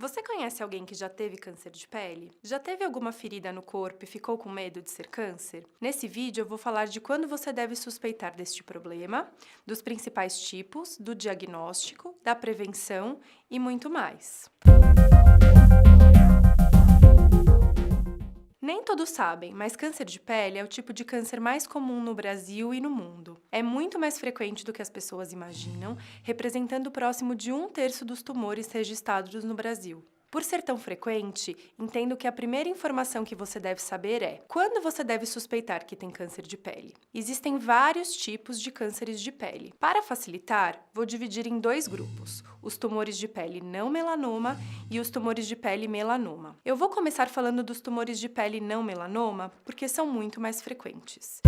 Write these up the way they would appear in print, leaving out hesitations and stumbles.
Você conhece alguém que já teve câncer de pele? Já teve alguma ferida no corpo e ficou com medo de ser câncer? Nesse vídeo eu vou falar de quando você deve suspeitar deste problema, dos principais tipos, do diagnóstico, da prevenção e muito mais. Nem todos sabem, mas câncer de pele é o tipo de câncer mais comum no Brasil e no mundo. É muito mais frequente do que as pessoas imaginam, representando próximo de 1/3 dos tumores registrados no Brasil. Por ser tão frequente, entendo que a primeira informação que você deve saber é: quando você deve suspeitar que tem câncer de pele? Existem vários tipos de cânceres de pele. Para facilitar, vou dividir em dois grupos: os tumores de pele não melanoma e os tumores de pele melanoma. Eu vou começar falando dos tumores de pele não melanoma porque são muito mais frequentes.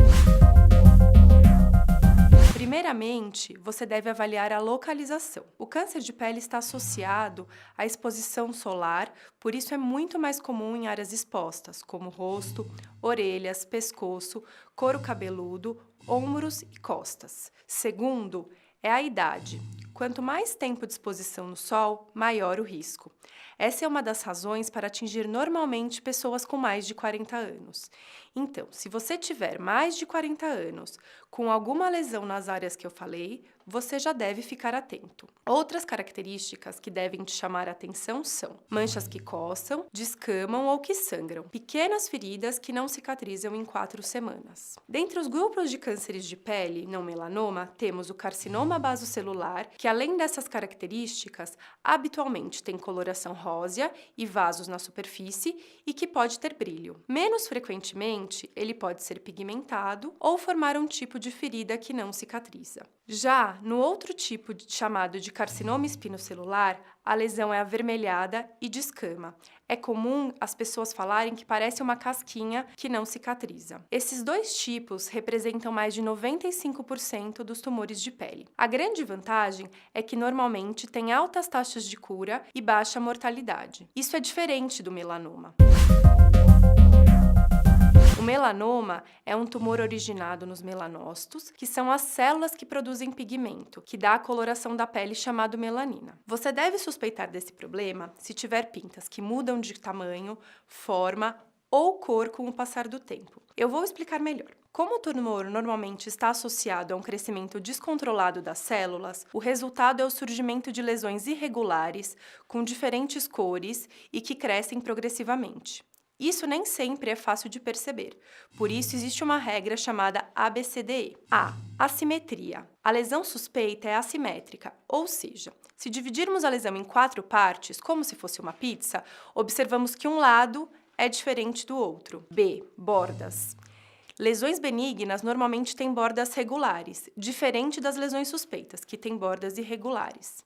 Primeiramente, você deve avaliar a localização. O câncer de pele está associado à exposição solar, por isso é muito mais comum em áreas expostas, como rosto, orelhas, pescoço, couro cabeludo, ombros e costas. Segundo, é a idade. Quanto mais tempo de exposição no sol, maior o risco. Essa é uma das razões para atingir normalmente pessoas com mais de 40 anos. Então, se você tiver mais de 40 anos, com alguma lesão nas áreas que eu falei, você já deve ficar atento. Outras características que devem te chamar a atenção são manchas que coçam, descamam ou que sangram, pequenas feridas que não cicatrizam em 4 semanas. Dentre os grupos de cânceres de pele não melanoma, temos o carcinoma basocelular, que além dessas características, habitualmente tem coloração rósea e vasos na superfície e que pode ter brilho. Menos frequentemente, ele pode ser pigmentado ou formar um tipo de ferida que não cicatriza. Já no outro tipo chamado de carcinoma espinocelular, a lesão é avermelhada e descama. É comum as pessoas falarem que parece uma casquinha que não cicatriza. Esses dois tipos representam mais de 95% dos tumores de pele. A grande vantagem é que normalmente tem altas taxas de cura e baixa mortalidade. Isso é diferente do melanoma. O melanoma é um tumor originado nos melanócitos, que são as células que produzem pigmento, que dá a coloração da pele chamado melanina. Você deve suspeitar desse problema se tiver pintas que mudam de tamanho, forma ou cor com o passar do tempo. Eu vou explicar melhor. Como o tumor normalmente está associado a um crescimento descontrolado das células, o resultado é o surgimento de lesões irregulares, com diferentes cores e que crescem progressivamente. Isso nem sempre é fácil de perceber, por isso existe uma regra chamada ABCDE. A. Assimetria. A lesão suspeita é assimétrica, ou seja, se dividirmos a lesão em 4 partes, como se fosse uma pizza, observamos que um lado é diferente do outro. B. Bordas. Lesões benignas normalmente têm bordas regulares, diferente das lesões suspeitas, que têm bordas irregulares.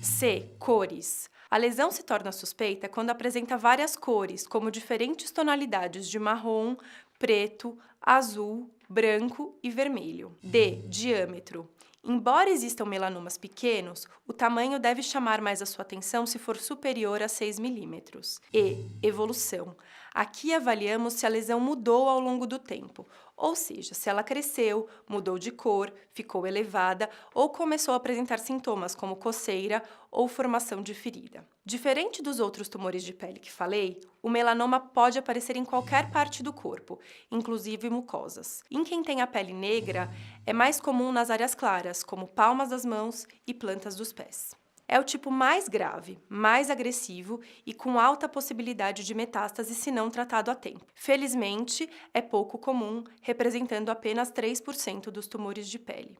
C. Cores. A lesão se torna suspeita quando apresenta várias cores, como diferentes tonalidades de marrom, preto, azul, branco e vermelho. D. Diâmetro. Embora existam melanomas pequenos, o tamanho deve chamar mais a sua atenção se for superior a 6 milímetros. E. Evolução. Aqui avaliamos se a lesão mudou ao longo do tempo, ou seja, se ela cresceu, mudou de cor, ficou elevada ou começou a apresentar sintomas como coceira ou formação de ferida. Diferente dos outros tumores de pele que falei, o melanoma pode aparecer em qualquer parte do corpo, inclusive mucosas. Em quem tem a pele negra, é mais comum nas áreas claras, como palmas das mãos e plantas dos pés. É o tipo mais grave, mais agressivo e com alta possibilidade de metástase se não tratado a tempo. Felizmente, é pouco comum, representando apenas 3% dos tumores de pele.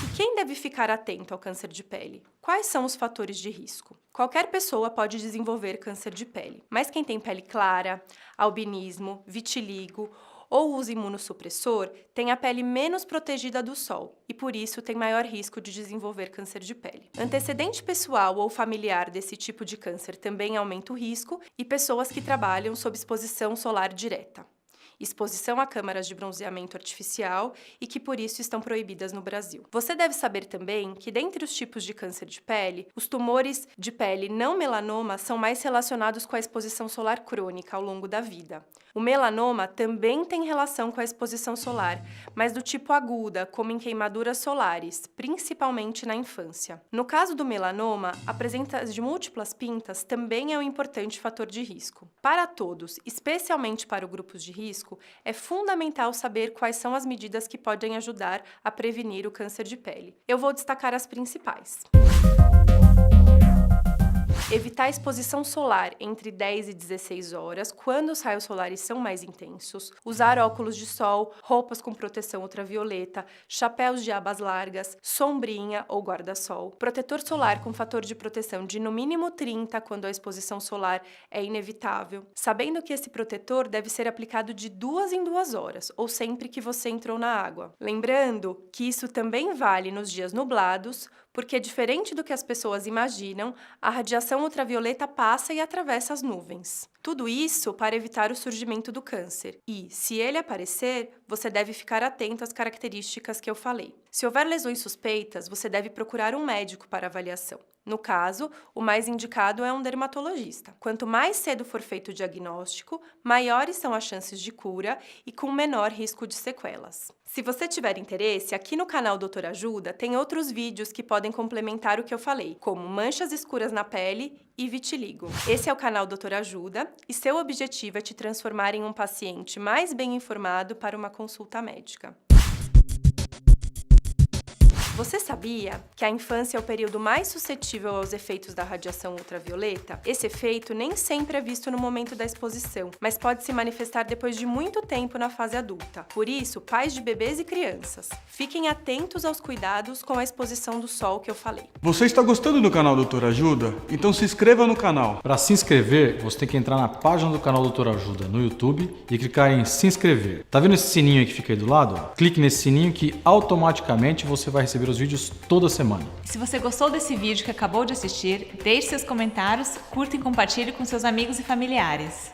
E quem deve ficar atento ao câncer de pele? Quais são os fatores de risco? Qualquer pessoa pode desenvolver câncer de pele, mas quem tem pele clara, albinismo, vitiligo ou uso imunossupressor, tem a pele menos protegida do sol e, por isso, tem maior risco de desenvolver câncer de pele. Antecedente pessoal ou familiar desse tipo de câncer também aumenta o risco e pessoas que trabalham sob exposição solar direta. exposição a câmaras de bronzeamento artificial e que por isso estão proibidas no Brasil. Você deve saber também que dentre os tipos de câncer de pele, os tumores de pele não melanoma são mais relacionados com a exposição solar crônica ao longo da vida. O melanoma também tem relação com a exposição solar, mas do tipo aguda, como em queimaduras solares, principalmente na infância. No caso do melanoma, a presença de múltiplas pintas também é um importante fator de risco. Para todos, especialmente para os grupos de risco, é fundamental saber quais são as medidas que podem ajudar a prevenir o câncer de pele. Eu vou destacar as principais. Evitar a exposição solar entre 10 e 16 horas, quando os raios solares são mais intensos. Usar óculos de sol, roupas com proteção ultravioleta, chapéus de abas largas, sombrinha ou guarda-sol. Protetor solar com fator de proteção de no mínimo 30 quando a exposição solar é inevitável. Sabendo que esse protetor deve ser aplicado de 2 em 2 horas, ou sempre que você entrou na água. Lembrando que isso também vale nos dias nublados, porque, diferente do que as pessoas imaginam, a radiação ultravioleta passa e atravessa as nuvens. Tudo isso para evitar o surgimento do câncer. E, se ele aparecer, você deve ficar atento às características que eu falei. Se houver lesões suspeitas, você deve procurar um médico para avaliação. No caso, o mais indicado é um dermatologista. Quanto mais cedo for feito o diagnóstico, maiores são as chances de cura e com menor risco de sequelas. Se você tiver interesse, aqui no canal Doutor Ajuda tem outros vídeos que podem complementar o que eu falei, como manchas escuras na pele e vitiligo. Esse é o canal Doutor Ajuda e seu objetivo é te transformar em um paciente mais bem informado para uma consulta médica. Você sabia que a infância é o período mais suscetível aos efeitos da radiação ultravioleta? Esse efeito nem sempre é visto no momento da exposição, mas pode se manifestar depois de muito tempo na fase adulta. Por isso, pais de bebês e crianças, fiquem atentos aos cuidados com a exposição do sol que eu falei. Você está gostando do canal Doutor Ajuda? Então se inscreva no canal. Para se inscrever, você tem que entrar na página do canal Doutor Ajuda no YouTube e clicar em se inscrever. Tá vendo esse sininho aí que fica aí do lado? Clique nesse sininho que automaticamente você vai receber os vídeos toda semana. Se você gostou desse vídeo que acabou de assistir, deixe seus comentários, curta e compartilhe com seus amigos e familiares.